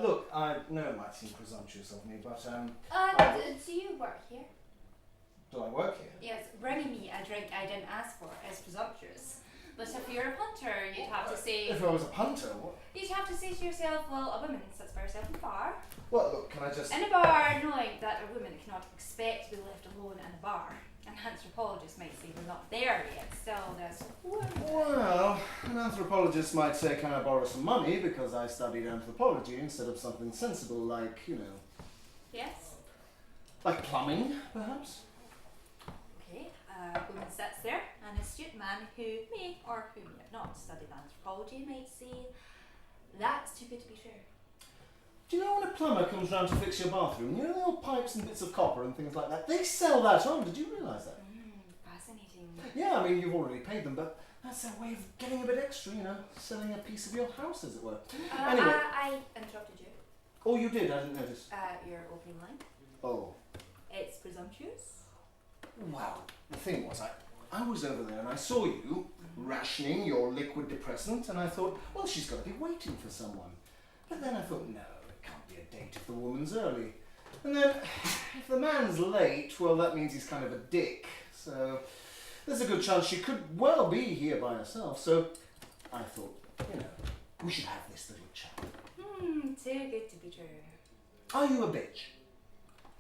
look, I know it might seem presumptuous of me, but, do you work here? do I work here? Yes, bringing me a drink I didn't ask for is presumptuous. But if you're a punter, you'd have to say... If I was a punter, what? You'd have to say to yourself, well, a woman sits by herself in a bar. Well, look, can I just... In a bar, knowing that a woman cannot expect to be left alone in a bar. An anthropologist might say we're not there yet, still there's Well, an anthropologist might say, can I borrow some money because I studied anthropology instead of something sensible like, you know... Yes? Like plumbing, perhaps? Okay, a woman sits there, an astute man who may or who may have not studied anthropology might say, that's too good to be true. Do you know when a plumber comes round to fix your bathroom, you know the old pipes and bits of copper and things like that? They sell that on, did you realise that? Fascinating. Yeah, I mean, you've already paid them, but that's their way of getting a bit extra, you know, selling a piece of your house, as it were. Anyway. I interrupted you. Oh, you did? I didn't notice. Your opening line. Oh. It's presumptuous. Well, the thing was, I was over there and I saw you rationing your liquid depressant, and I thought, well, she's got to be waiting for someone. But then I thought, no, it can't be a date if the woman's early. And then, if the man's late, well, that means he's kind of a dick. So, there's a good chance she could well be here by herself. So, I thought, you know, we should have this little chat. Too good to be true. Are you a bitch?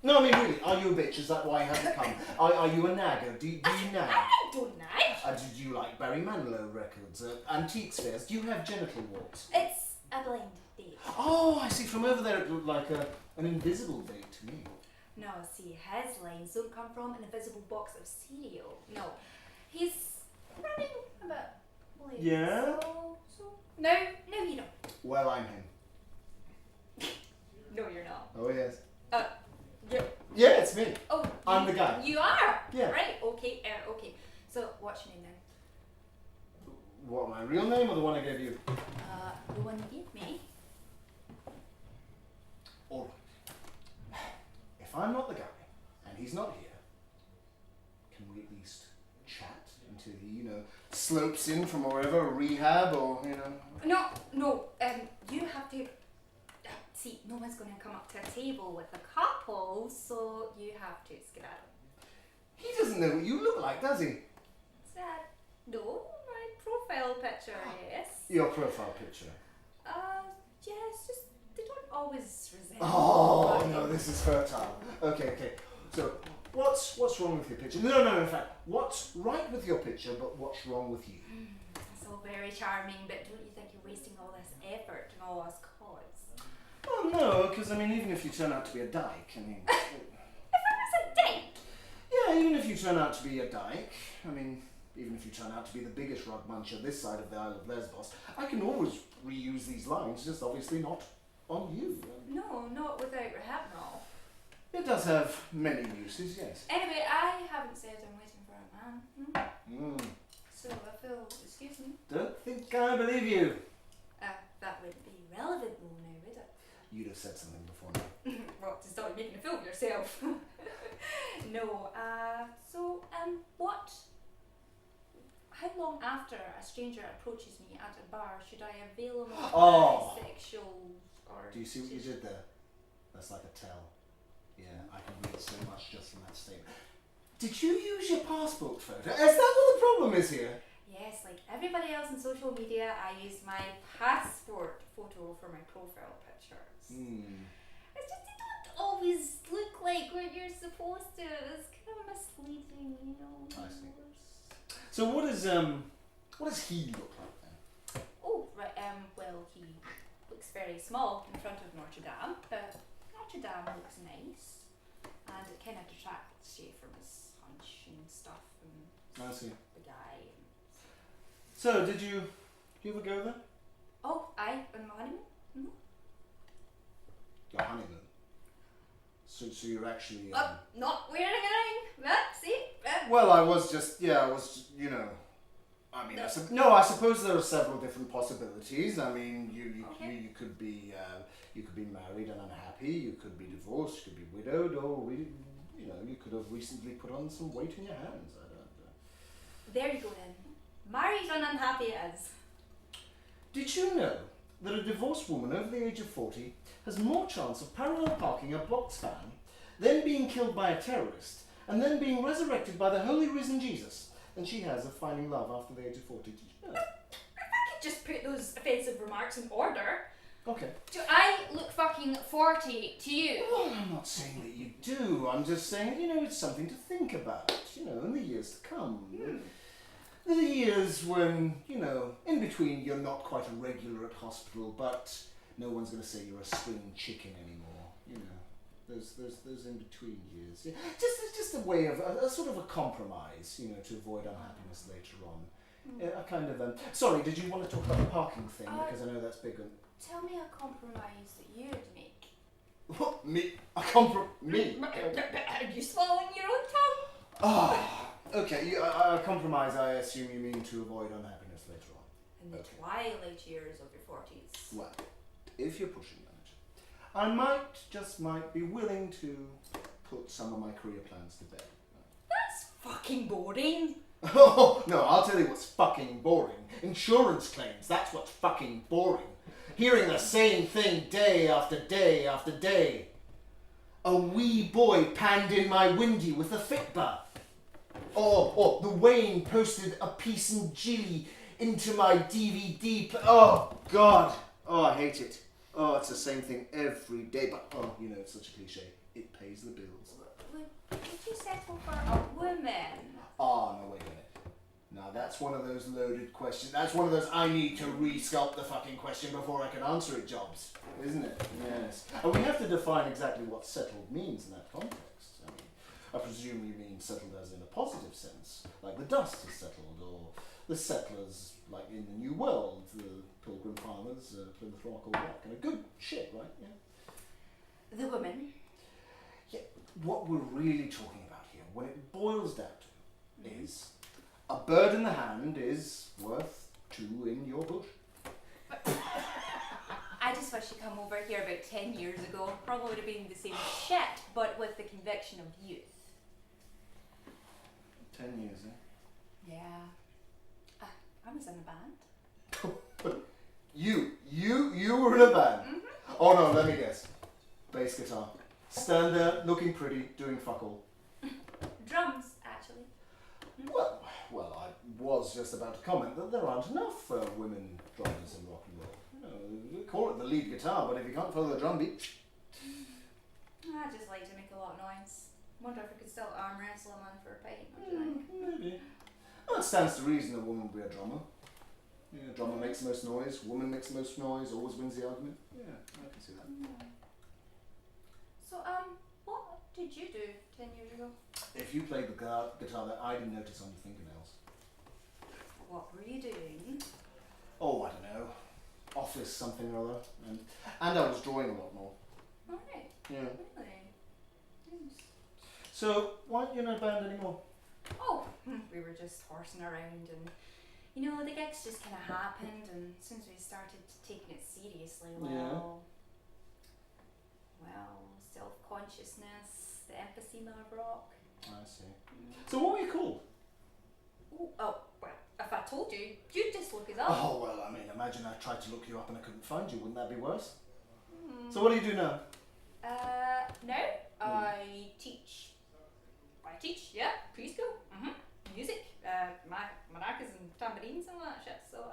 No, I mean, really, are you a bitch? Is that why you haven't come? Are you a nagger? Do you nag? I don't nag. Do you like Barry Manilow records? Antiques fairs? Do you have genital warts? It's a blind date. Oh, I see. From over there it looked like an invisible date to me. No, see, his lines don't come from an invisible box of cereal. No, he's running a bit late. Yeah? So... No, you don't. Well, I'm him. No, you're not. Oh, yes. Yeah, it's me. Oh, I'm the guy. You are? Yeah. Right, okay, okay. So, what's your name now? What, my real name or the one I gave you? The one you gave me. All right. If I'm not the guy, and he's not here, can we at least chat until he, you know, slopes in from wherever, rehab or, you know... No, you have to... See, no one's going to come up to a table with a couple, so you have to skedaddle. He doesn't know what you look like, does he? Sad. No, my profile picture, yes. Your profile picture? Yes, just they don't always resemble. Oh, no, this is fertile. Okay. So, what's wrong with your picture? No, in fact, what's right with your picture, but what's wrong with you? It's all very charming, but don't you think you're wasting all this effort and all us cause? Oh, no, because, I mean, even if you turn out to be a dyke, I mean... If I was a dyke? Yeah, even if you turn out to be a dyke, I mean, even if you turn out to be the biggest rug muncher this side of the Isle of Lesbos, I can always reuse these lines, just obviously not on you. No, not without rehypnol. It does have many uses, yes. Anyway, I haven't said I'm waiting for a man. So I feel, excuse me. Don't think I believe you. That wouldn't be relevant though now, would it? You'd have said something before now. Well, to start making a fool of yourself. No, how long after a stranger approaches me at a bar should I avail him of my sexual or... Do you see what you did there? That's like a tell. Yeah, I can read so much just from that statement. Did you use your passport photo? Is that what the problem is here? Yes, like everybody else on social media, I use my passport photo for my profile pictures. It's just they don't always look like what you're supposed to. It's kind of misleading, you know. I see. So what does he look like then? Oh, right. Well, he looks very small in front of Notre Dame, but Notre Dame looks nice, and it kind of detracts you from his hunch and stuff, and I see. the guy. So did you ever go there? Oh, on my honeymoon. Your honeymoon. So you're actually. Not wearing a ring. See? Well, I was, you know. I mean, I suppose there are several different possibilities. I mean, you could be married and unhappy. You could be divorced. You could be widowed, or you could have recently put on some weight in your hands. I don't know. There you go then. Married and unhappy as. Did you know that a divorced woman over the age of 40 has more chance of parallel parking a box van, then being killed by a terrorist, and then being resurrected by the holy risen Jesus than she has of finding love after the age of 40. Did you know that? If I could just put those offensive remarks in order. Okay. Do I look fucking 40 to you? Well, I'm not saying that you do. I'm just saying, it's something to think about, in the years to come. The years when, in between you're not quite a regular at hospital, but no one's going to say you're a spring chicken anymore, Those in between years. Yeah. It's just a way of, a sort of a compromise, to avoid unhappiness later on. A kind of, sorry, did you want to talk about the parking thing? Because I know that's big. Tell me a compromise that you'd make. What? Me? Me? Are you swallowing your own tongue? Ah, okay. A compromise, I assume you mean to avoid unhappiness later on. In the twilight years of your 40s. Well, if you're pushing that, I might be willing to put some of my career plans to bed. That's fucking boring. Oh, no, I'll tell you what's fucking boring. Insurance claims, that's what's fucking boring. Hearing the same thing day after day after day. A wee boy panned in my windy with a Fitbit. Or the Wayne posted a piece and Gilly into my DVD. Oh, God. Oh, I hate it. Oh, it's the same thing every day. But, it's such a cliche. It pays the bills. Would you settle for a woman? Oh, no, wait a minute. Now, that's one of those loaded questions. That's one of those I need to re-sculpt the fucking question before I can answer it jobs. Isn't it? Yes. And we have to define exactly what settled means in that context. I presume you mean settled as in a positive sense, like the dust is settled, or the settlers, like in the New World, the Pilgrim Farmers, Plymouth Rock, all that kind of good shit, right? Yeah. The woman. Yeah. What we're really talking about here, when it boils down to, is a bird in the hand is worth two in your bush. I just wish you'd come over here about 10 years ago. Probably would have been the same shit, but with the conviction of youth. 10 years, eh? Yeah. I was in a band. You were in a band? Mm-hmm. Oh no, let me guess. Bass guitar. Stand there, looking pretty, doing fuck all. Drums, actually. Well, I was just about to comment that there aren't enough women drummers in rock and roll. We call it the lead guitar, but if you can't follow the drum beat... I just like to make a lot of noise. Wonder if I could still arm wrestle a man for a pint. What do you think? Maybe. Well, it stands to reason a woman would be a drummer. Yeah, drummer makes the most noise, woman makes the most noise, always wins the argument. Yeah, I can see that. Yeah. So, what did you do 10 years ago? If you played the guitar that I didn't notice on your fingernails. What were you doing? Oh, I don't know. Office something or other. And I was drawing a lot more. Alright. Yeah. Really? Nice. So, why aren't you in a band anymore? Oh, we were just horsing around and, the gigs just kind of happened, and since we started taking it seriously, well, self-consciousness, the emphysema of rock. I see. So what were you called? Oh, well, if I told you, you'd just look us up. Oh, well, I mean, imagine I tried to look you up and I couldn't find you. Wouldn't that be worse? So what do you do now? Now I teach. Yeah, preschool. Music. Maracas and tambourines and all that shit. So,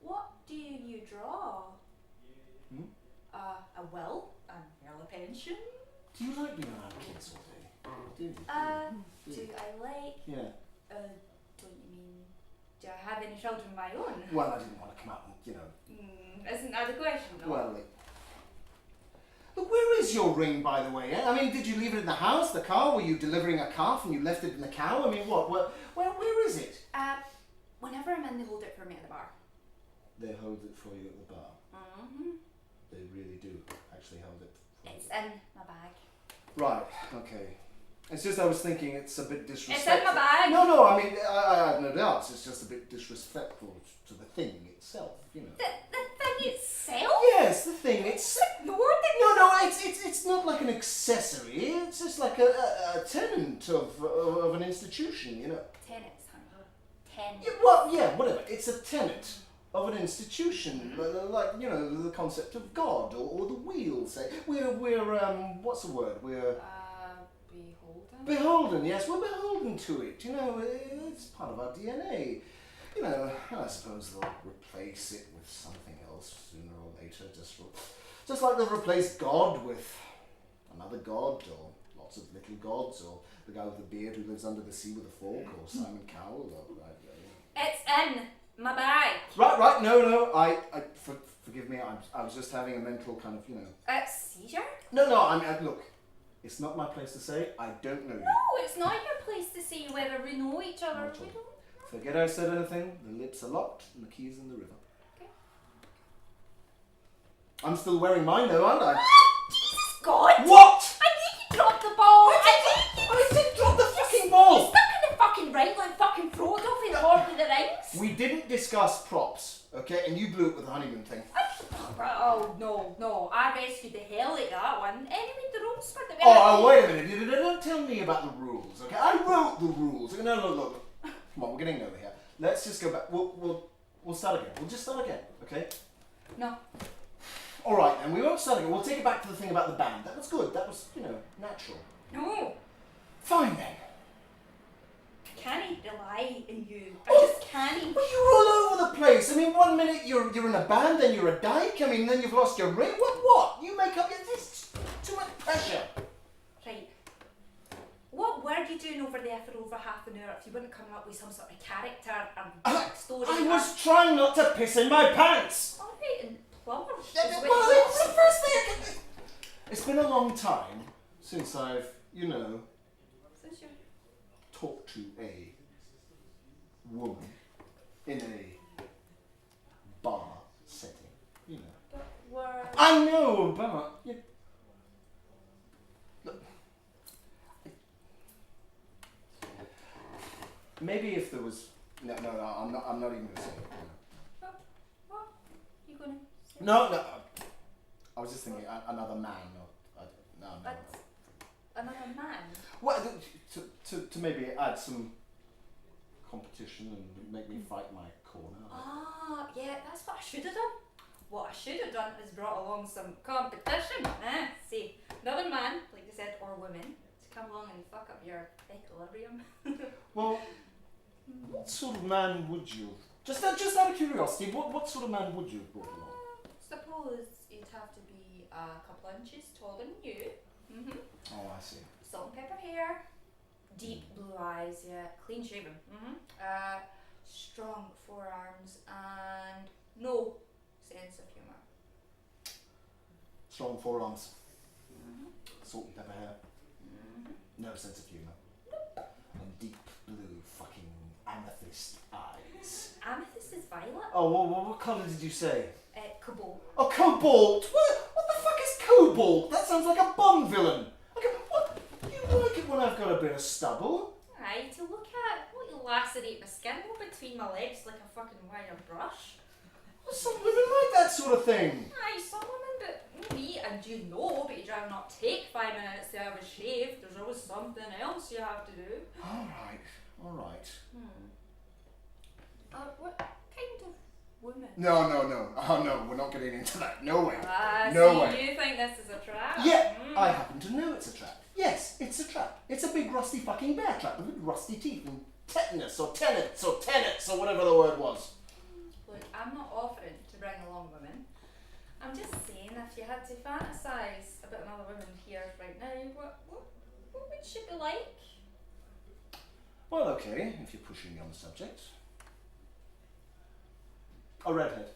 what do you draw? A will, an early pension. Do you like being around kids all day? Do you? Do I like? Yeah. Don't you mean? Do I have any children of my own? Well, I didn't want to come out and, Isn't that the question? No? Well, look, where is your ring, by the way? I mean, did you leave it in the house, the car? Were you delivering a calf and you left it in the cow? I mean, what? Where is it? Whenever I'm in, they hold it for me at the bar. They hold it for you at the bar. They really do actually hold it for you. It's in my bag. Right, okay. It's just I was thinking it's a bit disrespectful. It's in my bag! No, I mean, I have no doubts. It's just a bit disrespectful to the thing itself, The thing itself? Yes, the thing itself. Ignore the No, it's not like an accessory. It's just like a tenant of an institution, Tenants, honey. Tenants. Yeah, well, yeah, whatever. It's a tenant of an institution, like, you know, the concept of God or the wheel, say. We're what's the word? We're beholden. beholden, yes, we're beholden to it. You know, it's part of our DNA. You know, and I suppose they'll replace it with something else sooner or later, just like they'll replace God with another god, or lots of little gods, or the guy with the beard who lives under the sea with a fork, or Simon Cowell, or It's in my bag. Right, no, forgive me, I was just having a mental kind of, you know. Seizure? No, I mean, look, it's not my place to say, I don't know you. No, it's not your place to say whether we know each other or we don't. Forget I said anything, the lips are locked and the key's in the river. Okay. I'm still wearing mine though, aren't I? Jesus God! What? I knew you dropped the ball! I did drop the fucking ball! You're stuck in the fucking ring like fucking Frodo in Lord of the Rings! We didn't discuss props, okay? And you blew it with the honeymoon thing. Oh, no, I rescued the hell out of that one. Anyway, the rules for the... Oh, wait a minute, don't tell me about the rules, okay? I wrote the rules. No, look. Come on, we're getting over here. Let's just go back. We'll start again. We'll just start again, okay? No. All right, then. We won't start again. We'll take it back to the thing about the band. That was good. That was, you know, natural. No. Fine, then. I can't rely on you. I just can't. Well, you're all over the place. I mean, one minute you're in a band, then you're a dyke. I mean, then you've lost your ring. What? You make up... This too much pressure. Right. What were you doing over there for over half an hour if you wouldn't come up with some sort of character and story? I was trying not to piss in my pants. Alright, and plumber. Well, it's the first thing. It's been a long time since I've, you know, Since you... talked to a woman in a bar setting, you know. But were... I know, but you... Look, maybe if there was... No, I'm not even going to say it. What? You gonna say? No. I was just thinking another man. No. But another man? Well, to maybe add some competition and make me fight my corner. Yeah, that's what I should have done. What I should have done is brought along some competition. See, another man, like you said, or woman, to come along and fuck up your equilibrium. Well, what sort of man would you? Just out of curiosity, what sort of man would you have brought along? Suppose you'd have to be a couple inches taller than you. Oh, I see. Salt and pepper hair, deep blue eyes, yeah, clean shaven. Strong forearms and no sense of humour. Strong forearms. Salt and pepper hair. No sense of humour. And deep blue fucking amethyst eyes. Amethyst is violet. Oh, well, what colour did you say? Cobalt. Oh, cobalt! What the fuck is cobalt? That sounds like a Bond villain. Okay, what? You like it when I've got a bit of stubble? Aye, to look at, what you lacerate my skin between my legs like a fucking wire brush. Well, some women like that sort of thing. Aye, some women, but me, and you know, but you'd rather not take 5 minutes to have a shave. There's always something else you have to do. Alright. What kind of woman? No. Oh no, we're not getting into that. No way. No way. You think this is a trap? Yeah, I happen to know it's a trap. Yes, it's a trap. It's a big rusty fucking bear trap with rusty teeth and tetanus or tenets or whatever the word was. Look, I'm not offering to bring along women. I'm just saying if you had to fantasise about another woman here right now, what would she be like? Well, okay, if you're pushing me on the subject. A redhead.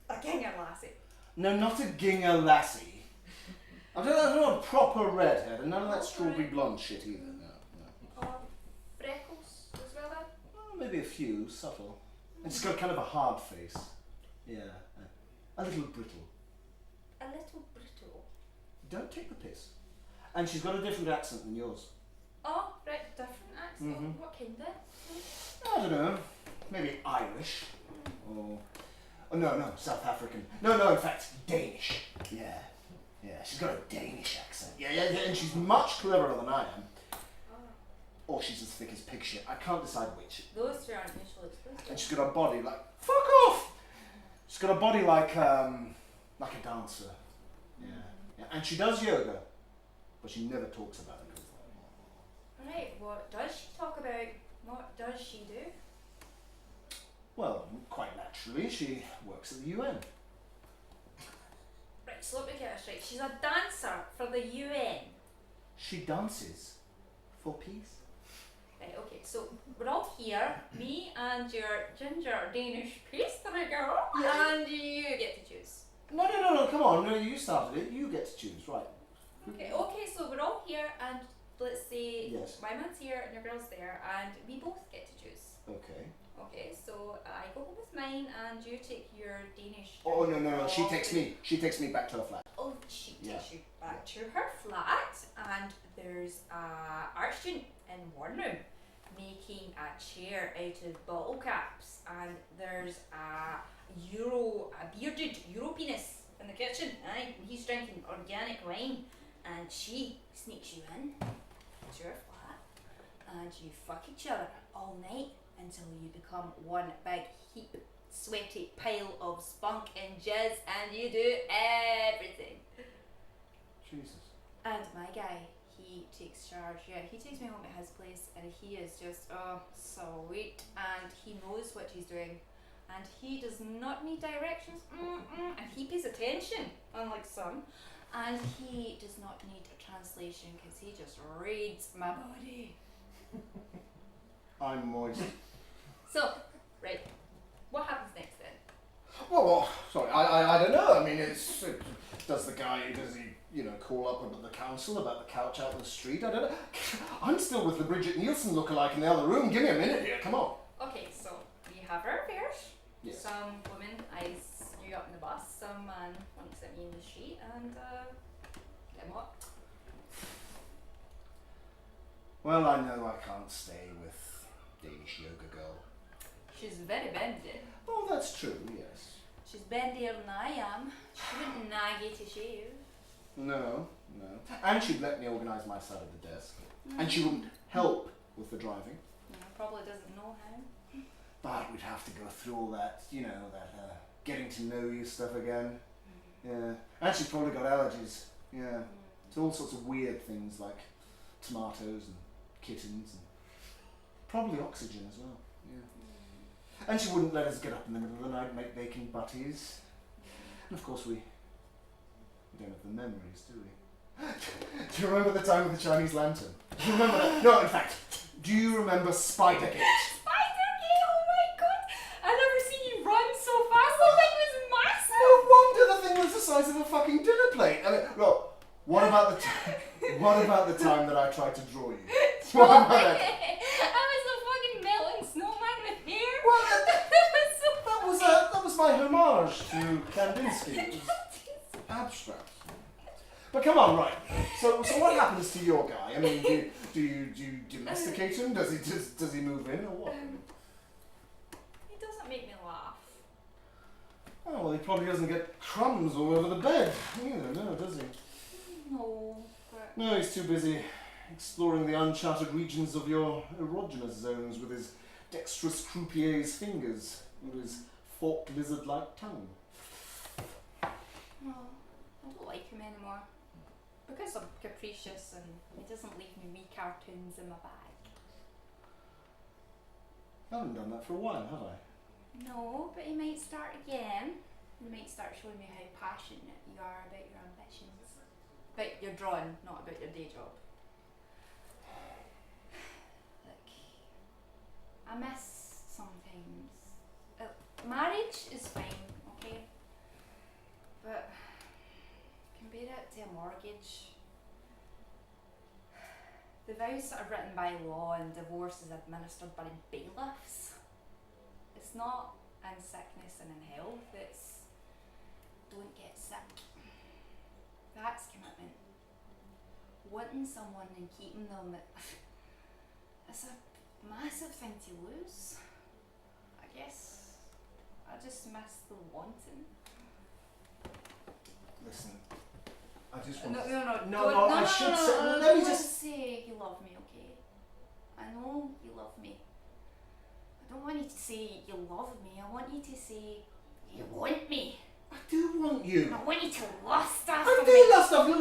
A ginger lassie. No, not a ginger lassie. I don't know a proper redhead, and none of that strawberry blonde shit either. No. Freckles as well then? Well, maybe a few, subtle. And she's got kind of a hard face. Yeah, a little brittle. A little brittle. Don't take the piss. And she's got a different accent than yours. Oh, right, different accent. What kind of? I don't know. Maybe Irish. Or no, South African. No, in fact, Danish. Yeah, she's got a Danish accent. Yeah, and she's much cleverer than I am. or she's as thick as pig shit. I can't decide which. Those two aren't mutually exclusive. And she's got a body like, fuck off! She's got a body like a dancer. Yeah. And she does yoga, but she never talks about it. Right, what does she talk about? What does she do? Well, quite naturally, she works at the UN. Right, so let me get this right. She's a dancer for the UN. She dances for peace. Right, okay, so we're all here, me and your ginger Danish pastry girl, and you get to choose. No, come on, no, you started it, you get to choose, right. Okay, so we're all here, and let's say Yes. my man's here and your girl's there, and we both get to choose. Okay. Okay, so I go home with mine, and you take your Danish. Oh, no, she takes me back to her flat. Oh, she takes you back to her flat, and there's a art student in one room making a chair out of bottle caps, and there's a bearded Euro penis in the kitchen. Aye, he's drinking organic wine, and she sneaks you in to her flat, and you fuck each other all night until you become one big heap, sweaty pile of spunk and jizz, and you do everything. Jesus. And my guy, he takes charge. Yeah, he takes me home at his place, and he is just sweet, and he knows what he's doing, and he does not need directions, and he pays attention, unlike some, and he does not need a translation because he just reads my body. I'm moist. So, right, what happens next then? Well, sorry, I don't know. I mean, does he, call up about the council about the couch out in the street? I don't know. I'm still with the Bridget Nielsen lookalike in the other room. Give me a minute here, come on. Okay, so we have our affairs. Yes. Some woman eyes you up in the bus, some man winks at me in the street, and then what? Well, I know I can't stay with Danish yoga girl. She's very bendy. Oh, that's true, yes. She's bendier than I am. She wouldn't nag you to shave. No. And she'd let me organise my side of the desk. And she wouldn't help with the driving. Probably doesn't know how. But we'd have to go through all that, that getting to know you stuff again. Yeah. And she's probably got allergies. Yeah. To all sorts of weird things like tomatoes and kittens and probably oxygen as well. Yeah. And she wouldn't let us get up in the middle of the night and make bacon butties. And of course we don't have the memories, do we? Do you remember the time with the Chinese lantern? Do you remember that? No, in fact, do you remember Spidergate? Spidergate, oh my god! I've never seen you run so fast. The thing was massive! No wonder the thing was the size of a fucking dinner plate. I mean, look, what about the time that I tried to draw you? What about that? I was a fucking melting snowman with hair. Well, That was so that was my homage to Kandinsky. It was abstract. But come on, right. So what happens to your guy? I mean, do you domesticate him? Does he move in or what? He doesn't make me laugh. Oh, well, he probably doesn't get crumbs all over the bed either, no, does he? No, but... No, he's too busy exploring the uncharted regions of your erogenous zones with his dexterous croupier's fingers and his forked lizard-like tongue. No, I don't like him anymore. Because I'm capricious and he doesn't leave me wee cartoons in my bag. I haven't done that for a while, have I? No, but he might start again. He might start showing me how passionate you are about your ambitions. About your drawing, not about your day job. Look, I miss sometimes. Marriage is fine, okay? But compare it to a mortgage. The vows are written by law and divorce is administered by bailiffs. It's not in sickness and in health, it's don't get sick. That's commitment. Wanting someone and keeping them, it's a massive thing to lose. I guess I just miss the wanting. Listen, I just want No, to... no, no, No, I should say... Let me just... say you love me, okay? I know you love me. I don't want you to say you love me. I want you to say you want me. I do want you. I want you to lust after I me. do love stuff. Just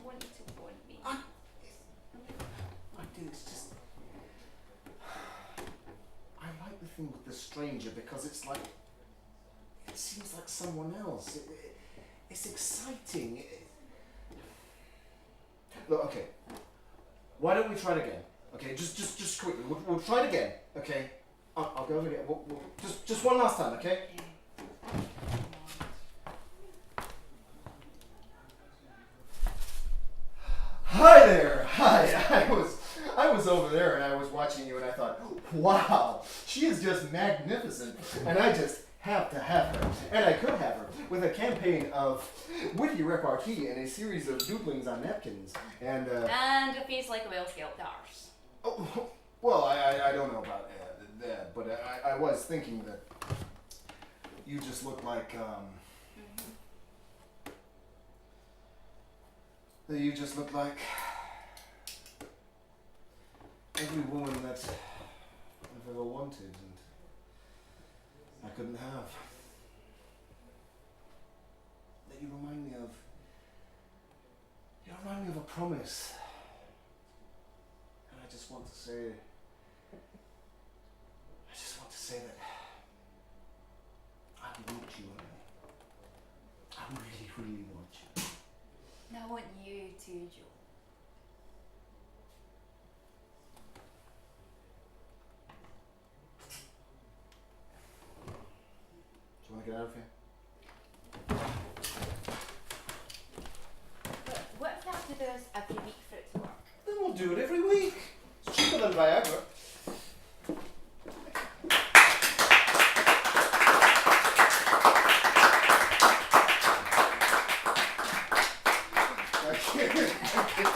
want you to want me. I do. It's just. I like the thing with the stranger because it's like. It seems like someone else. It's exciting. Look, okay. Why don't we try it again? Okay, just quickly. We'll try it again. Okay. I'll go over again. We'll just one last time. Okay. Hi there. Hi. I was over there and I was watching you and I thought, wow, she is just magnificent, and I just have to have her, and I could have her with a campaign of witty repartee and a series of doodlings on napkins and a face like a well-scalped arse. Oh, well, I don't know about that, but I was thinking that you just look like that you just look like every woman that I've ever wanted and I couldn't have. That you remind me of. You remind me of a promise. And I just want to say that I want you, Emily. I really, really want you. And I want you too, Joe. Do you want to get out of here? But what if I have to do this every week for it to work? Then we'll do it every week. It's cheaper than Viagra. Thank you.